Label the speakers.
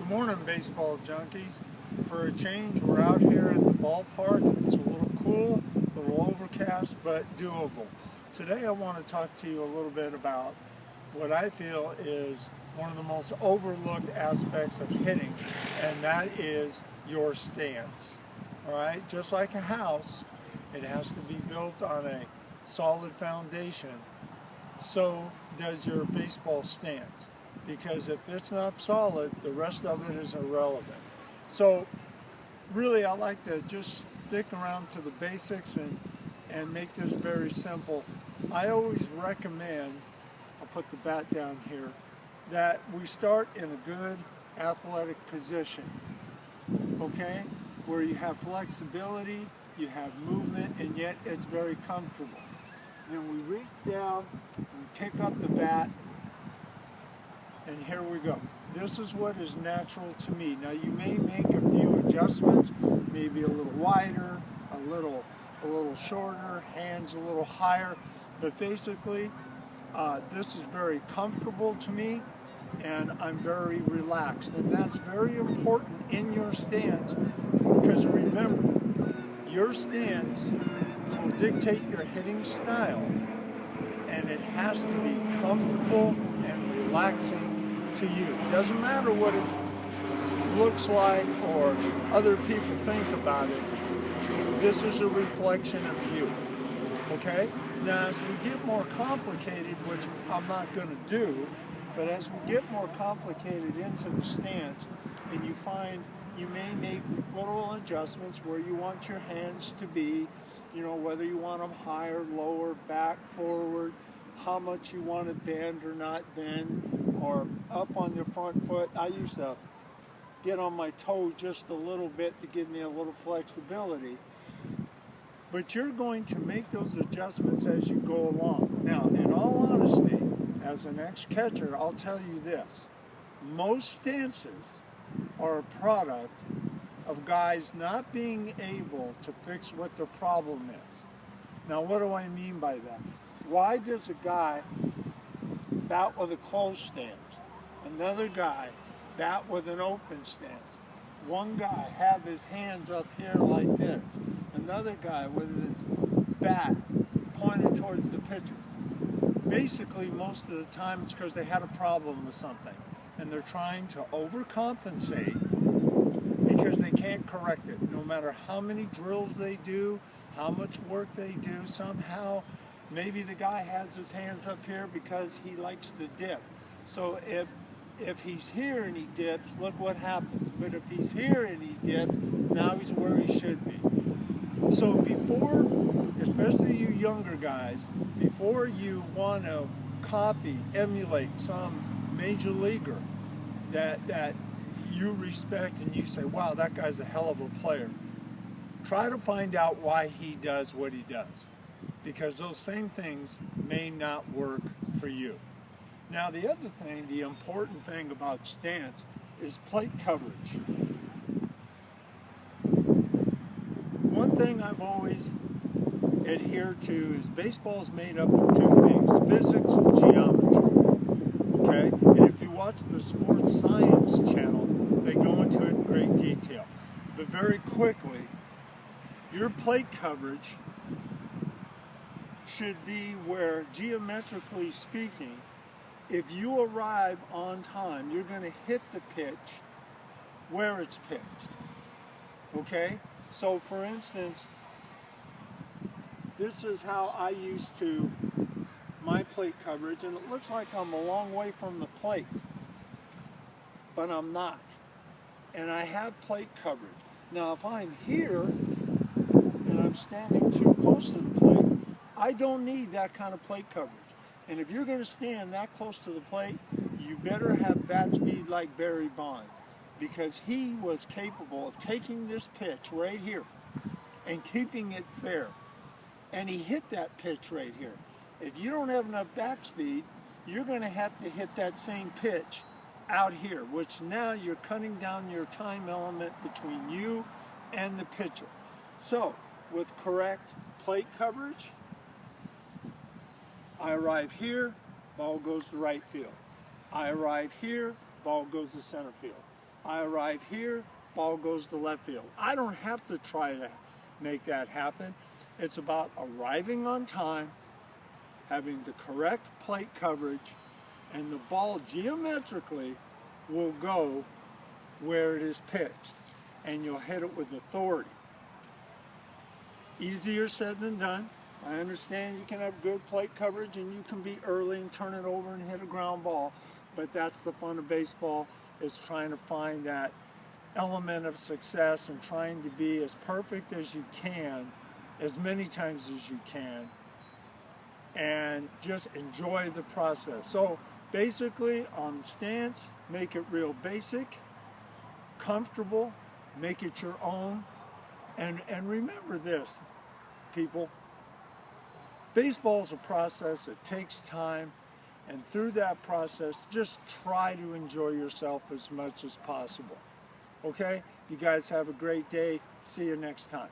Speaker 1: Good morning, baseball junkies. For a change, we're out here at the ballpark. It's a little cool, a little overcast, but doable. Today I want to talk to you a little bit about what I feel is one of the most overlooked aspects of hitting, and that is your stance. All right, just like a house, it has to be built on a solid foundation. So does your baseball stance, because if it's not solid, the rest of it is irrelevant. So really, I like to just stick around to the basics and make this very simple. I always recommend, I'll put the bat down here, that we start in a good athletic position, okay, where you have flexibility, you have movement, and yet it's very comfortable. Then we reach down, we pick up the bat, and here we go. This is what is natural to me. Now you may make a few adjustments, maybe a little wider, a little shorter, hands a little higher, but basically this is very comfortable to me, and I'm very relaxed. And that's very important in your stance, because remember, your stance will dictate your hitting style, and it has to be comfortable and relaxing to you. Doesn't matter what it looks like or other people think about it. This is a reflection of you. Okay? Now, as we get more complicated, which I'm not going to do, but as we get more complicated into the stance, and you find you may make little adjustments where you want your hands to be, you know, whether you want them higher, lower, back, forward, how much you want to bend or not bend, or up on your front foot. I used to get on my toe just a little bit to give me a little flexibility. But you're going to make those adjustments as you go along. Now, in all honesty, as an ex-catcher, I'll tell you this. Most stances are a product of guys not being able to fix what the problem is. Now, what do I mean by that? Why does a guy bat with a closed stance, another guy bat with an open stance, one guy have his hands up here like this, another guy with his bat pointed towards the pitcher? Basically, most of the time it's because they had a problem with something, and they're trying to overcompensate because they can't correct it. No matter how many drills they do, how much work they do, somehow maybe the guy has his hands up here because he likes to dip. So if he's here and he dips, look what happens. But if he's here and he dips, now he's where he should be. So before, especially you younger guys, before you want to copy, emulate some major leaguer that you respect and you say, wow, that guy's a hell of a player, try to find out why he does what he does, because those same things may not work for you. Now, the other thing, the important thing about stance is plate coverage. One thing I've always adhered to is baseball is made up of two things, physics and geometry. Okay? And if you watch the Sports Science channel, they go into it in great detail. But very quickly, your plate coverage should be where, geometrically speaking, if you arrive on time, you're going to hit the pitch where it's pitched. Okay? So for instance, this is how I used to, my plate coverage, and it looks like I'm a long way from the plate, but I'm not. And I have plate coverage. Now if I'm here and I'm standing too close to the plate, I don't need that kind of plate coverage. And if you're going to stand that close to the plate, you better have bat speed like Barry Bonds, because he was capable of taking this pitch right here and keeping it fair. And he hit that pitch right here. If you don't have enough bat speed, you're going to have to hit that same pitch out here, which now you're cutting down your time element between you and the pitcher. So, with correct plate coverage, I arrive here, ball goes to right field. I arrive here, ball goes to center field. I arrive here, ball goes to left field. I don't have to try to make that happen. It's about arriving on time, having the correct plate coverage, and the ball geometrically will go where it is pitched, and you'll hit it with authority. Easier said than done. I understand you can have good plate coverage and you can be early and turn it over and hit a ground ball, but that's the fun of baseball, is trying to find that element of success and trying to be as perfect as you can, as many times as you can, and just enjoy the process. So basically, on the stance, make it real basic, comfortable, make it your own, and remember this, people. Baseball is a process. It takes time, and through that process, just try to enjoy yourself as much as possible. Okay? You guys have a great day. See you next time.